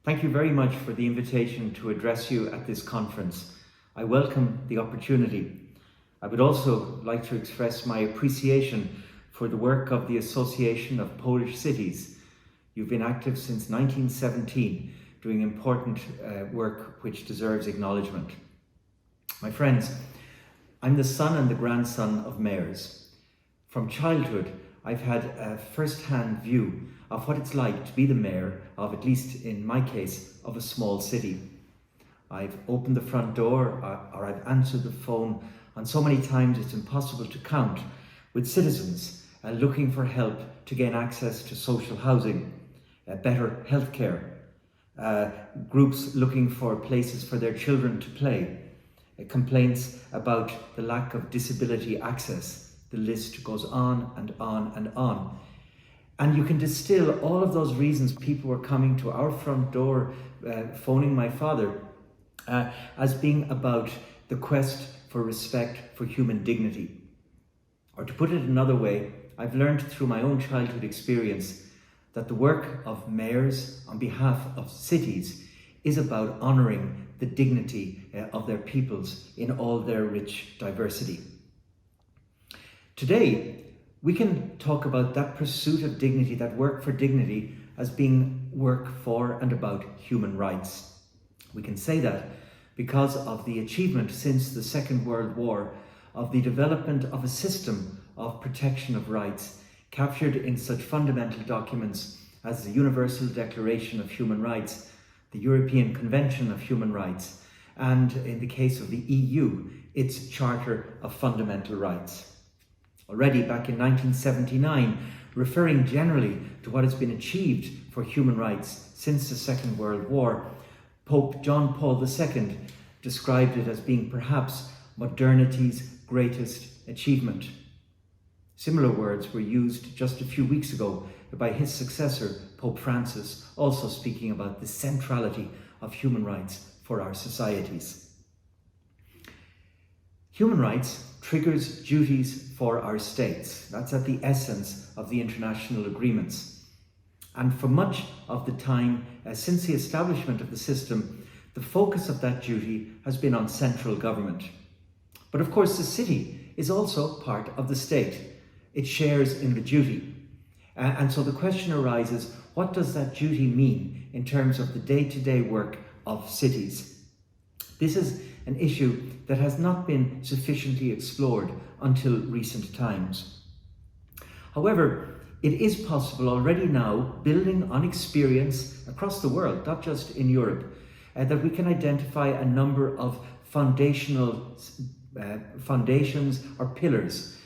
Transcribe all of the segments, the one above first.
Thank you very much for the invitation to address you at this conference. I welcome the opportunity. I would also like to express my appreciation for the work of the Association of Polish Cities. You've been active since 1917, doing important work which deserves acknowledgement. My friends, I'm the son and the grandson of mayors. From childhood, I've had a first-hand view of what it's like to be the mayor of, at least in my case, of a small city. I've opened the front door or I've answered the phone on so many times it's impossible to count, with citizens looking for help to gain access to social housing, better healthcare, groups looking for places for their children to play, complaints about the lack of disability access. The list goes on and on and on. And you can distill all of those reasons people were coming to our front door, phoning my father, as being about the quest for respect for human dignity. Or to put it another way, I've learned through my own childhood experience that the work of mayors on behalf of cities is about honouring the dignity of their peoples in all their rich diversity. Today, we can talk about that pursuit of dignity, that work for dignity, as being work for and about human rights. We can say that because of the achievement since the Second World War of the development of a system of protection of rights captured in such fundamental documents as the Universal Declaration of Human Rights, the European Convention of Human Rights, and in the case of the EU, its Charter of Fundamental Rights. Already back in 1979, referring generally to what has been achieved for human rights since the Second World War, Pope John Paul II described it as being perhaps modernity's greatest achievement. Similar words were used just a few weeks ago by his successor, Pope Francis, also speaking about the centrality of human rights for our societies. Human rights triggers duties for our states. That's at the essence of the international agreements. And for much of the time since the establishment of the system, the focus of that duty has been on central government. But of course, the city is also part of the state. It shares in the duty. And so the question arises, what does that duty mean in terms of the day-to-day work of cities? This is an issue that has not been sufficiently explored until recent times. However, it is possible already now, building on experience across the world, not just in Europe, that we can identify a number of foundations or pillars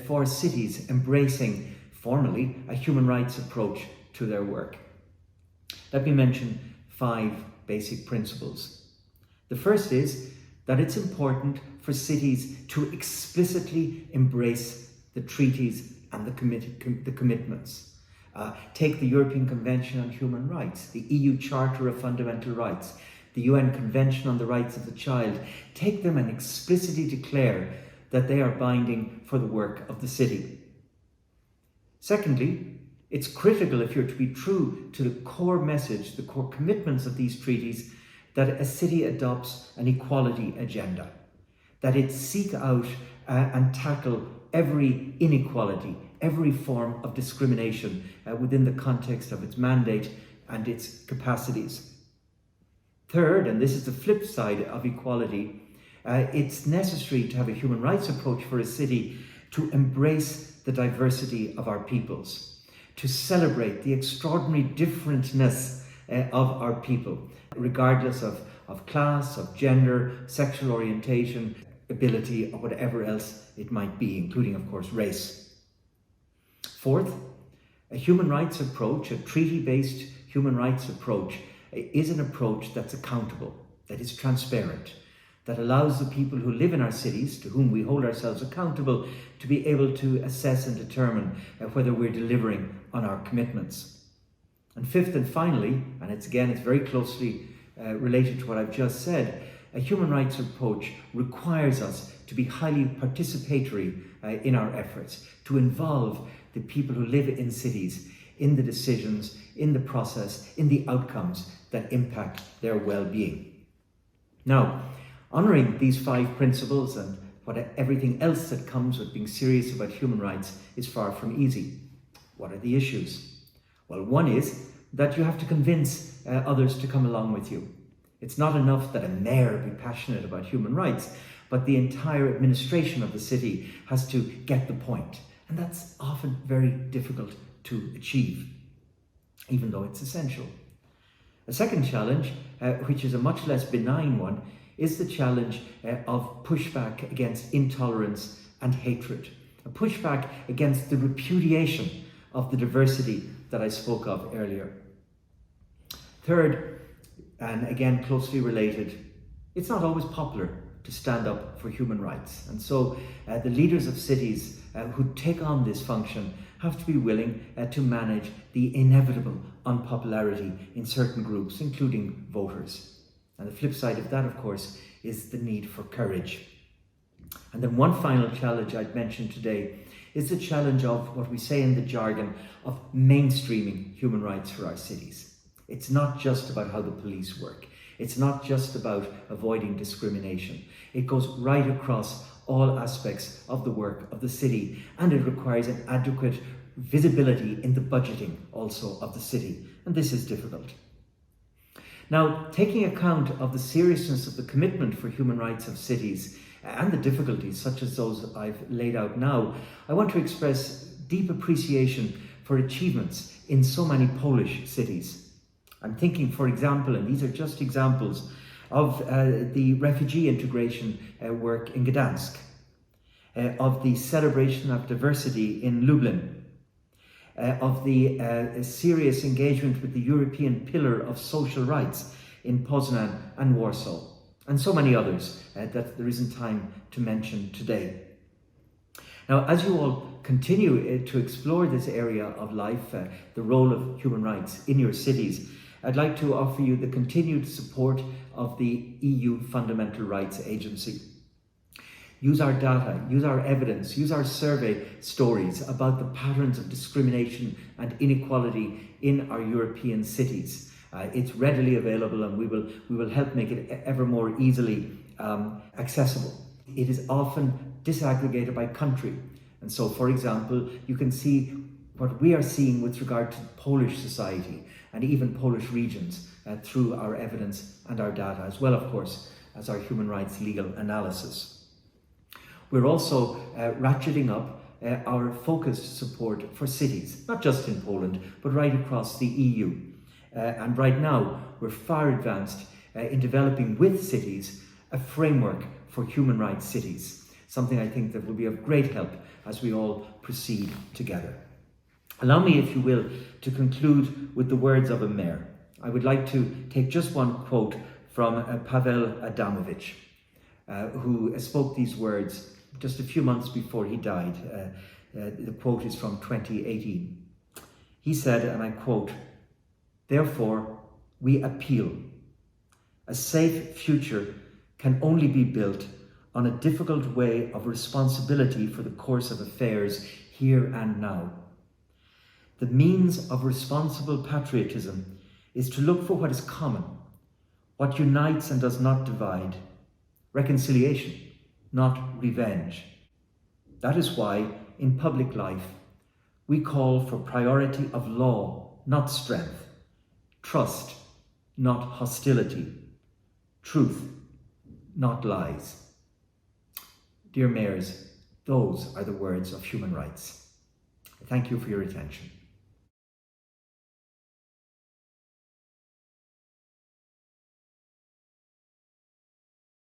for cities embracing formally a human rights approach to their work. Let me mention 5 basic principles. The first is that it's important for cities to explicitly embrace the treaties and the commitments. Take the European Convention on Human Rights, the EU Charter of Fundamental Rights, the UN Convention on the Rights of the Child. Take them and explicitly declare that they are binding for the work of the city. Secondly, it's critical, if you're to be true to the core message, the core commitments of these treaties, that a city adopts an equality agenda, that it seek out and tackle every inequality, every form of discrimination within the context of its mandate and its capacities. Third, and this is the flip side of equality, it's necessary to have a human rights approach for a city to embrace the diversity of our peoples, to celebrate the extraordinary differentness of our people, regardless of class, of gender, sexual orientation, ability, or whatever else it might be, including, of course, race. Fourth, a human rights approach, a treaty-based human rights approach, is an approach that's accountable, that is transparent, that allows the people who live in our cities, to whom we hold ourselves accountable, to be able to assess and determine whether we're delivering on our commitments. And fifth and finally, and it's very closely related to what I've just said, a human rights approach requires us to be highly participatory in our efforts, to involve the people who live in cities in the decisions, in the process, in the outcomes that impact their well-being. Now, honouring these 5 principles and everything else that comes with being serious about human rights is far from easy. What are the issues? Well, one is that you have to convince others to come along with you. It's not enough that a mayor be passionate about human rights, but the entire administration of the city has to get the point. And that's often very difficult to achieve, even though it's essential. A second challenge, which is a much less benign one, is the challenge of pushback against intolerance and hatred. A pushback against the repudiation of the diversity that I spoke of earlier. Third, and again closely related, it's not always popular to stand up for human rights. And so the leaders of cities who take on this function have to be willing to manage the inevitable unpopularity in certain groups, including voters. And the flip side of that, of course, is the need for courage. And then one final challenge I'd mention today is the challenge of what we say in the jargon of mainstreaming human rights for our cities. It's not just about how the police work. It's not just about avoiding discrimination. It goes right across all aspects of the work of the city, and it requires an adequate visibility in the budgeting also of the city. And this is difficult. Now, taking account of the seriousness of the commitment for human rights of cities and the difficulties such as those I've laid out now, I want to express deep appreciation for achievements in so many Polish cities. I'm thinking, for example, and these are just examples, of the refugee integration work in Gdansk, of the celebration of diversity in Lublin, of the serious engagement with the European Pillar of Social Rights in Poznan and Warsaw, and so many others that there isn't time to mention today. Now, as you all continue to explore this area of life, the role of human rights in your cities, I'd like to offer you the continued support of the EU Fundamental Rights Agency. Use our data, use our evidence, use our survey stories about the patterns of discrimination and inequality in our European cities. It's readily available, and we will help make it ever more easily accessible. It is often disaggregated by country. And so, for example, you can see what we are seeing with regard to Polish society and even Polish regions through our evidence and our data, as well, of course, as our human rights legal analysis. We're also ratcheting up our focused support for cities, not just in Poland, but right across the EU. And right now, we're far advanced in developing with cities a framework for human rights cities, something I think that will be of great help as we all proceed together. Allow me, if you will, to conclude with the words of a mayor. I would like to take just one quote from Paweł Adamowicz, who spoke these words just a few months before he died. The quote is from 2018. He said, and I quote, "Therefore, we appeal. A safe future can only be built on a difficult way of responsibility for the course of affairs here and now. The means of responsible patriotism is to look for what is common, what unites and does not divide, reconciliation, not revenge. That is why, in public life, we call for priority of law, not strength, trust, not hostility, truth, not lies." Dear mayors, those are the words of human rights. Thank you for your attention.